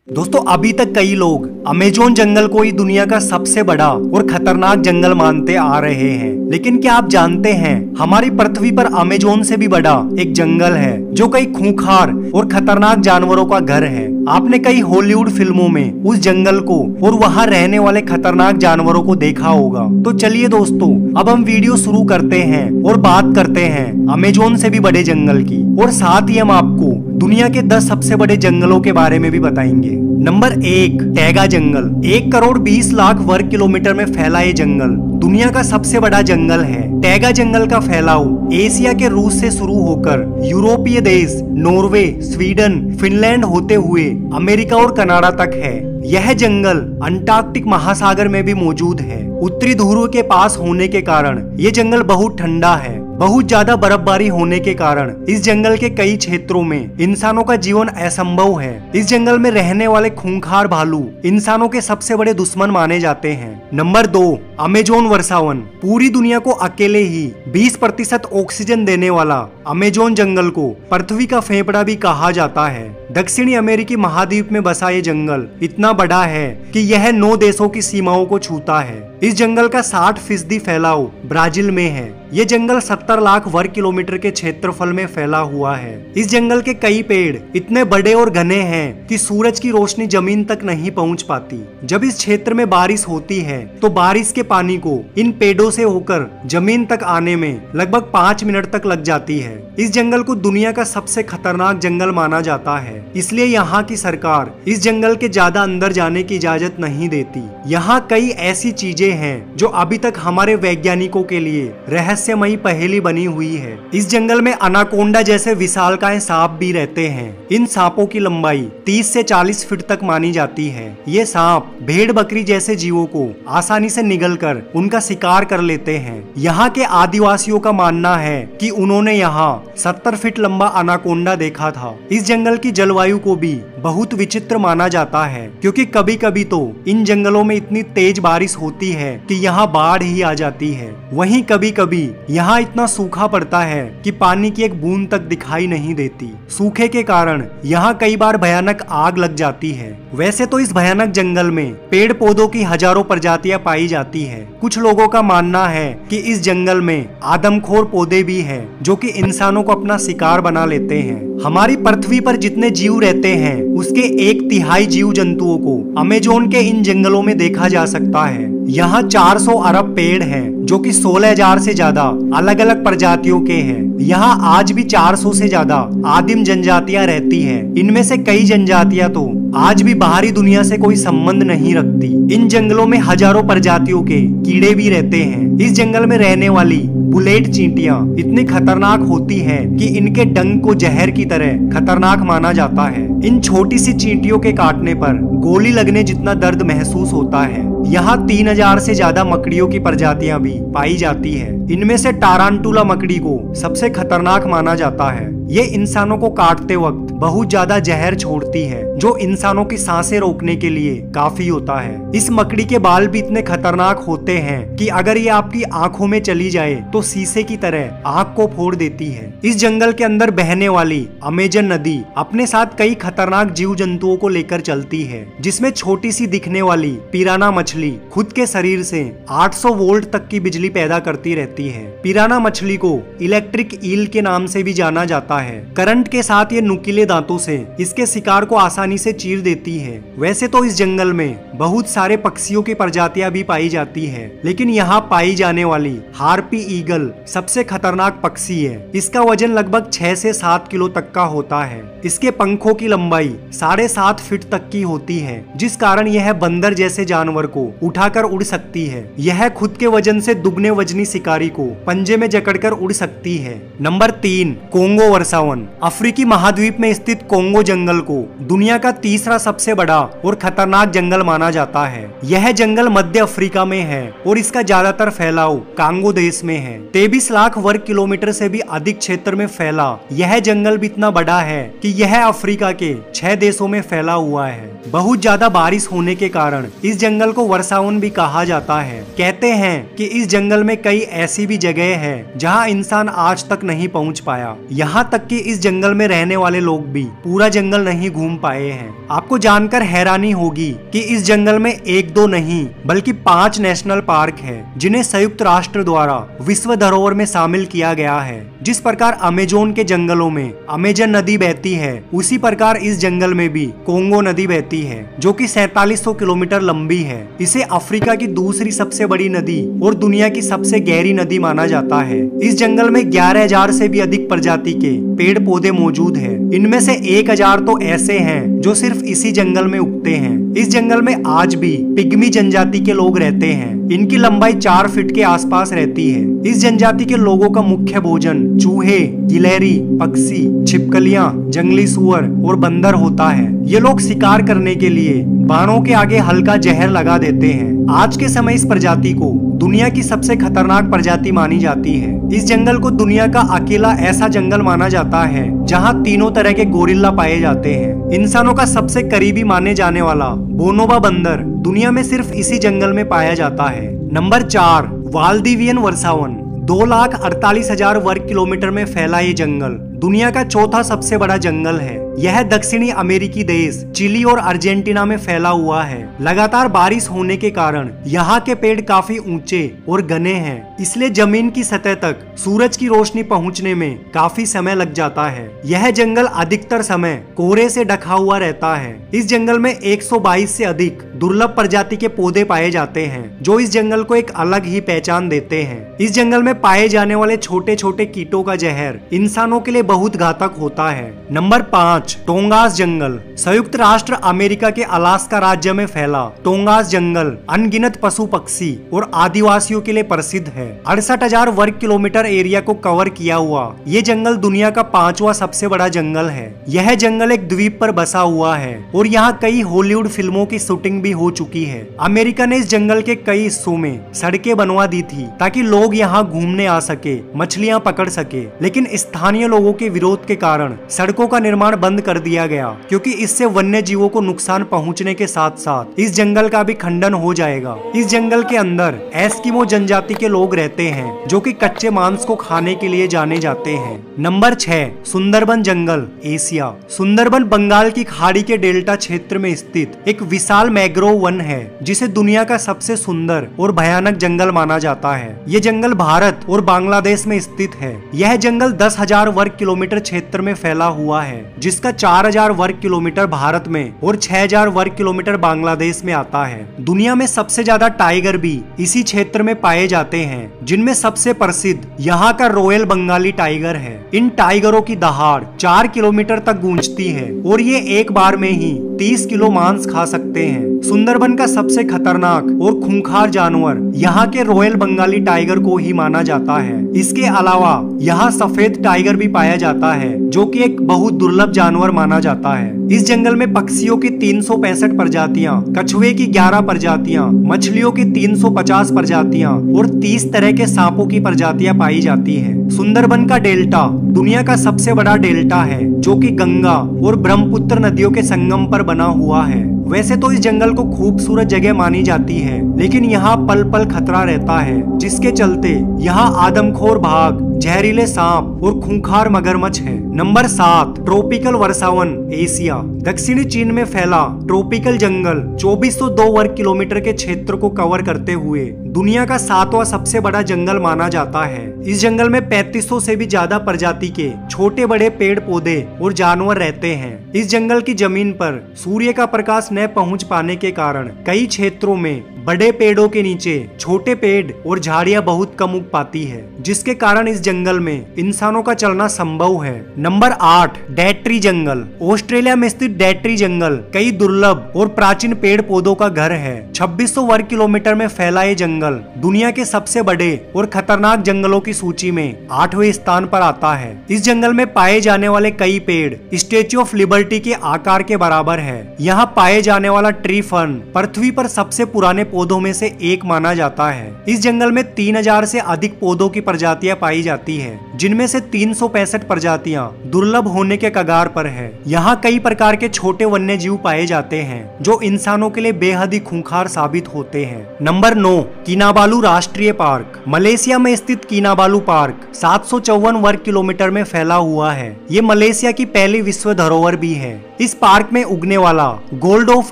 दोस्तों अभी तक कई लोग अमेज़न जंगल को ही दुनिया का सबसे बड़ा और खतरनाक जंगल मानते आ रहे हैं, लेकिन क्या आप जानते हैं हमारी पृथ्वी पर अमेज़न से भी बड़ा एक जंगल है जो कई खूंखार और खतरनाक जानवरों का घर है। आपने कई हॉलीवुड फिल्मों में उस जंगल को और वहां रहने वाले खतरनाक जानवरों को देखा होगा। तो चलिए दोस्तों, अब हम वीडियो शुरू करते हैं और बात करते हैं अमेज़न से भी बड़े जंगल की, और साथ ही हम आपको दुनिया के 10 सबसे बड़े जंगलों के बारे में भी बताएंगे। नंबर 1, टैगा जंगल। 1 करोड़ 20 लाख वर्ग किलोमीटर में फैला ये जंगल दुनिया का सबसे बड़ा जंगल है। टैगा जंगल का फैलाव एशिया के रूस से शुरू होकर यूरोपीय देश नॉर्वे, स्वीडन, फिनलैंड होते हुए अमेरिका और कनाडा तक है। यह जंगल अंटार्कटिक महासागर में भी मौजूद है। उत्तरी ध्रुव के पास होने के कारण ये जंगल बहुत ठंडा है। बहुत ज्यादा बर्फबारी होने के कारण इस जंगल के कई क्षेत्रों में इंसानों का जीवन असंभव है। इस जंगल में रहने वाले खूंखार भालू इंसानों के सबसे बड़े दुश्मन माने जाते हैं। नंबर 2, अमेज़न वर्षावन। पूरी दुनिया को अकेले ही 20% ऑक्सीजन देने वाला अमेज़न जंगल को पृथ्वी का फेफड़ा भी कहा जाता है। दक्षिणी अमेरिकी महाद्वीप में बसा ये जंगल इतना बड़ा है कि यह 9 देशों की सीमाओं को छूता है। इस जंगल का 60% फैलाव ब्राजील में है। ये जंगल 70 लाख वर्ग किलोमीटर के क्षेत्रफल में फैला हुआ है। इस जंगल के कई पेड़ इतने बड़े और घने हैं कि सूरज की रोशनी जमीन तक नहीं पहुंच पाती। जब इस क्षेत्र में बारिश होती है तो बारिश के पानी को इन पेड़ों से होकर जमीन तक आने में लगभग 5 मिनट तक लग जाती है। इस जंगल को दुनिया का सबसे खतरनाक जंगल माना जाता है, इसलिए यहाँ की सरकार इस जंगल के ज्यादा अंदर जाने की इजाजत नहीं देती। यहाँ कई ऐसी चीजें हैं जो अभी तक हमारे वैज्ञानिकों के लिए रहस्यमयी पहेली बनी हुई है। इस जंगल में अनाकोंडा जैसे विशालकाय सांप भी रहते हैं। इन सांपों की लंबाई 30 से 40 फीट तक मानी जाती है। ये सांप भेड़ बकरी जैसे जीवों को आसानी से निगलकर उनका शिकार कर लेते हैं। यहाँ के आदिवासियों का मानना है कि उन्होंने यहाँ 70 फीट लंबा अनाकोंडा देखा था। इस जंगल की जलवायु को भी बहुत विचित्र माना जाता है, क्योंकि कभी कभी तो इन जंगलों में इतनी तेज बारिश होती है कि यहाँ बाढ़ ही आ जाती है। वहीं कभी कभी यहाँ इतना सूखा पड़ता है कि पानी की एक बूंद तक दिखाई नहीं देती। सूखे के कारण यहाँ कई बार भयानक आग लग जाती है। वैसे तो इस भयानक जंगल में पेड़ पौधों की हजारों प्रजातियां पाई जाती है। कुछ लोगों का मानना है कि इस जंगल में आदमखोर पौधे भी हैं जो कि इंसानों को अपना शिकार बना लेते हैं। हमारी पृथ्वी पर जितने जीव रहते हैं उसके 1/3 जीव जंतुओं को अमेज़न के इन जंगलों में देखा जा सकता है। यहाँ 400 अरब पेड़ हैं जो कि 16,000 से ज्यादा अलग अलग प्रजातियों के हैं। यहाँ आज भी 400 से ज्यादा आदिम जनजातियां रहती हैं। इनमें से कई जनजातियां तो आज भी बाहरी दुनिया से कोई संबंध नहीं रखती। इन जंगलों में हजारों प्रजातियों के कीड़े भी रहते हैं। इस जंगल में रहने वाली बुलेट चींटियां इतनी खतरनाक होती हैं कि इनके डंक को जहर की तरह खतरनाक माना जाता है। इन छोटी सी चींटियों के काटने पर गोली लगने जितना दर्द महसूस होता है। यहाँ 3000 से ज्यादा मकड़ियों की प्रजातियां भी पाई जाती है। इनमें से टारांटुला मकड़ी को सबसे खतरनाक माना जाता है। ये इंसानों को काटते वक्त बहुत ज्यादा जहर छोड़ती है जो इंसानों की सांसें रोकने के लिए काफी होता है। इस मकड़ी के बाल भी इतने खतरनाक होते हैं कि अगर ये आपकी आंखों में चली जाए तो शीशे की तरह आंख को फोड़ देती है। इस जंगल के अंदर बहने वाली अमेज़न नदी अपने साथ कई खतरनाक जीव जंतुओं को लेकर चलती है, जिसमें छोटी सी दिखने वाली पिराना मछली खुद के शरीर से 800 वोल्ट तक की बिजली पैदा करती रहती है। पिराना मछली को इलेक्ट्रिक ईल के नाम से भी जाना जाता है। करंट के साथ ये नुकीले दांतों से इसके शिकार को आसानी से चीर देती है। वैसे तो इस जंगल में बहुत सारे पक्षियों की प्रजातियां भी पाई जाती है, लेकिन यहाँ पाई जाने वाली हार्पी ईगल सबसे खतरनाक पक्षी है। इसका वजन लगभग 6 से 7 किलो तक का होता है। इसके पंखों की लंबाई 7.5 फीट तक की होती है, जिस कारण यह बंदर जैसे जानवर को उठाकर उड़ सकती है। यह खुद के वजन से दुगने वजनी शिकारी को पंजे में जकड़कर उड़ सकती है। नंबर 3, कोंगो वर्षावन। अफ्रीकी महाद्वीप में स्थित कोंगो जंगल को दुनिया का तीसरा सबसे बड़ा और खतरनाक जंगल माना जाता है। यह जंगल मध्य अफ्रीका में है और इसका ज्यादातर फैलाव कांगो देश में है। 23 लाख वर्ग किलोमीटर से भी अधिक क्षेत्र में फैला यह जंगल भी इतना बड़ा है कि यह अफ्रीका के 6 देशों में फैला हुआ है। बहुत ज्यादा बारिश होने के कारण इस जंगल को वर्षावन भी कहा जाता है। कहते हैं कि इस जंगल में कई ऐसी भी जगह है जहां इंसान आज तक नहीं पहुंच पाया। यहाँ तक कि इस जंगल में रहने वाले लोग भी पूरा जंगल नहीं घूम पाए आए हैं। आपको जानकर हैरानी होगी कि इस जंगल में एक दो नहीं बल्कि 5 नेशनल पार्क है जिन्हें संयुक्त राष्ट्र द्वारा विश्व धरोहर में शामिल किया गया है। जिस प्रकार अमेजोन के जंगलों में अमेजन नदी बहती है, उसी प्रकार इस जंगल में भी कोंगो नदी बहती है जो कि 4700 किलोमीटर लंबी है। इसे अफ्रीका की दूसरी सबसे बड़ी नदी और दुनिया की सबसे गहरी नदी माना जाता है। इस जंगल में 11,000 से भी अधिक प्रजाति के पेड़ पौधे मौजूद है। इनमें से 1,000 तो ऐसे हैं जो सिर्फ इसी जंगल में उगते हैं। इस जंगल में आज भी पिग्मी जनजाति के लोग रहते हैं। इनकी लंबाई 4 फीट के आसपास रहती है। इस जनजाति के लोगों का मुख्य भोजन चूहे, गिलहरी, पक्षी, छिपकलियां, जंगली सुअर और बंदर होता है। ये लोग शिकार करने के लिए बाणों के आगे हल्का जहर लगा देते हैं। आज के समय इस प्रजाति को दुनिया की सबसे खतरनाक प्रजाति मानी जाती है। इस जंगल को दुनिया का अकेला ऐसा जंगल माना जाता है जहां तीनों तरह के गोरिल्ला पाए जाते हैं। इंसानों का सबसे करीबी माने जाने वाला बोनोबा बंदर दुनिया में सिर्फ इसी जंगल में पाया जाता है। नंबर 4, वाल्दिवियन वर्षावन। 2,48,000 वर्ग किलोमीटर में फैला ये जंगल दुनिया का चौथा सबसे बड़ा जंगल है। यह दक्षिणी अमेरिकी देश चिली और अर्जेंटीना में फैला हुआ है। लगातार बारिश होने के कारण यहाँ के पेड़ काफी ऊंचे और घने हैं, इसलिए जमीन की सतह तक सूरज की रोशनी पहुँचने में काफी समय लग जाता है। यह जंगल अधिकतर समय कोहरे से ढका हुआ रहता है। इस जंगल में 122 से अधिक दुर्लभ प्रजाति के पौधे पाए जाते हैं जो इस जंगल को एक अलग ही पहचान देते हैं। इस जंगल में पाए जाने वाले छोटे छोटे कीटों का जहर इंसानों के लिए बहुत घातक होता है। नंबर 5, टोंगास जंगल। संयुक्त राष्ट्र अमेरिका के अलास्का राज्य में फैला टोंगास जंगल अनगिनत पशु पक्षी और आदिवासियों के लिए प्रसिद्ध है। 68,000 वर्ग किलोमीटर एरिया को कवर किया हुआ ये जंगल दुनिया का 5वां सबसे बड़ा जंगल है। यह जंगल एक द्वीप पर बसा हुआ है और यहाँ कई हॉलीवुड फिल्मों की शूटिंग भी हो चुकी है। अमेरिका ने इस जंगल के कई हिस्सों में सड़कें बनवा दी थी ताकि लोग यहाँ घूमने आ सके, मछलियाँ पकड़ सके, लेकिन स्थानीय लोगों के विरोध के कारण सड़कों का निर्माण बंद कर दिया गया क्योंकि इससे वन्य जीवों को नुकसान पहुंचने के साथ साथ इस जंगल का भी खंडन हो जाएगा। इस जंगल के अंदर एस्किमो जनजाति के लोग रहते हैं जो कि कच्चे मांस को खाने के लिए जाने जाते हैं। नंबर 6, सुंदरबन जंगल, एशिया। सुंदरबन बंगाल की खाड़ी के डेल्टा क्षेत्र में स्थित एक विशाल मैंग्रोव वन है जिसे दुनिया का सबसे सुंदर और भयानक जंगल माना जाता है। ये जंगल भारत और बांग्लादेश में स्थित है। यह जंगल 10,000 वर्ग किलोमीटर क्षेत्र में फैला हुआ है जिसका 4,000 वर्ग किलोमीटर भारत में और 6,000 वर्ग किलोमीटर बांग्लादेश में आता है। दुनिया में सबसे ज्यादा टाइगर भी इसी क्षेत्र में पाए जाते हैं, जिनमें सबसे प्रसिद्ध यहाँ का रॉयल बंगाली टाइगर है। इन टाइगरों की दहाड़ 4 किलोमीटर तक गूंजती है और ये एक बार में ही 30 किलो मांस खा सकते हैं। सुंदरबन का सबसे खतरनाक और खूंखार जानवर यहाँ के रॉयल बंगाली टाइगर को ही माना जाता है। इसके अलावा यहाँ सफेद टाइगर भी पाया जाता है जो कि एक बहुत दुर्लभ जानवर माना जाता है। इस जंगल में पक्षियों की 365 प्रजातियां, कछुए की 11 प्रजातियां, मछलियों की 350 प्रजातियां और 30 तरह के सांपों की प्रजातियां पाई जाती हैं। सुंदरबन का डेल्टा दुनिया का सबसे बड़ा डेल्टा है जो कि गंगा और ब्रह्मपुत्र नदियों के संगम पर बना हुआ है। वैसे तो इस जंगल को खूबसूरत जगह मानी जाती है, लेकिन यहाँ पल पल खतरा रहता है जिसके चलते यहाँ आदमखोर बाघ, जहरीले सांप और खूंखार मगरमच्छ है। नंबर 7, ट्रॉपिकल वर्षावन, एशिया। दक्षिणी चीन में फैला ट्रॉपिकल जंगल 2402 वर्ग किलोमीटर के क्षेत्र को कवर करते हुए दुनिया का 7वां सबसे बड़ा जंगल माना जाता है। इस जंगल में 3500 से भी ज्यादा प्रजाति के छोटे बड़े पेड़ पौधे और जानवर रहते हैं। इस जंगल की जमीन पर सूर्य का प्रकाश न पहुंच पाने के कारण कई क्षेत्रों में बड़े पेड़ों के नीचे छोटे पेड़ और झाड़ियां बहुत कम उग पाती है, जिसके कारण इस जंगल में इंसानों का चलना संभव है। नंबर 8, डैट्री जंगल। ऑस्ट्रेलिया में स्थित डैट्री जंगल कई दुर्लभ और प्राचीन पेड़ पौधों का घर है। 2600 वर्ग किलोमीटर में फैला ये जंगल दुनिया के सबसे बड़े और खतरनाक जंगलों की सूची में 8वें स्थान पर आता है। इस जंगल में पाए जाने वाले कई पेड़ स्टेच्यू ऑफ लिबर्टी के आकार के बराबर है। यहाँ पाए जाने वाला ट्री फर्न पृथ्वी पर सबसे पुराने पौधों में से एक माना जाता है। इस जंगल में 3000 से अधिक पौधों की प्रजातियां पाई जाती है, जिनमें से 365 प्रजातियां दुर्लभ होने के कगार पर है। यहाँ कई प्रकार के छोटे वन्य जीव पाए जाते हैं जो इंसानों के लिए बेहद ही खूंखार साबित होते हैं। नंबर 9, किनाबालू राष्ट्रीय पार्क। मलेशिया में स्थित किनाबालू पार्क 754 वर्ग किलोमीटर में फैला हुआ है। ये मलेशिया की पहली विश्व धरोहर भी है। इस पार्क में उगने वाला गोल्ड ऑफ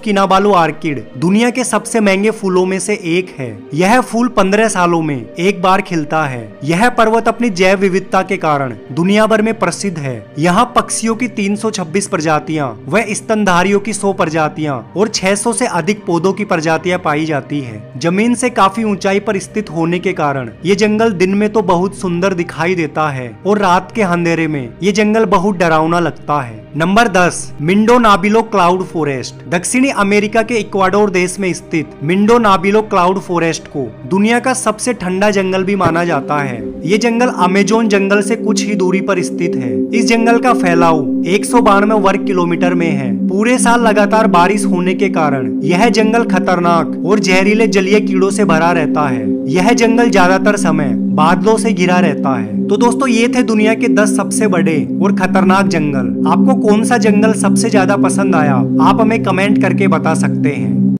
किनाबालू ऑर्किड दुनिया के सबसे महंगे फूलों में से एक है। यह फूल 15 सालों में एक बार खिलता है। यह पर्वत अपनी जैव विविधता के कारण दुनिया भर में प्रसिद्ध है। यहाँ पक्षियों की 326 प्रजातियां व स्तनधारियों की 100 प्रजातियां और 600 से अधिक पौधों की प्रजातियां पाई जाती है। जमीन से काफी ऊंचाई पर स्थित होने के कारण ये जंगल दिन में तो बहुत सुंदर दिखाई देता है और रात के अंधेरे में ये जंगल बहुत डरावना लगता है। Number 10, Mindo Nambillo cloud forest. दक्षिणी अमेरिका के इक्वाडोर देश में स्थित मिंडो नाबिलो क्लाउड फॉरेस्ट को दुनिया का सबसे ठंडा जंगल भी माना जाता है। ये जंगल अमेजोन जंगल से कुछ ही दूरी पर स्थित है। इस जंगल का फैलाव 192 वर्ग किलोमीटर में है। पूरे साल लगातार बारिश होने के कारण यह जंगल खतरनाक और जहरीले जलीय कीड़ों से भरा रहता है। यह जंगल ज्यादातर समय बादलों से घिरा रहता है। तो दोस्तों ये थे दुनिया के 10 सबसे बड़े और खतरनाक जंगल। आपको कौन सा जंगल सबसे ज्यादा पसंद आया, आप हमें कमेंट करके बता सकते हैं।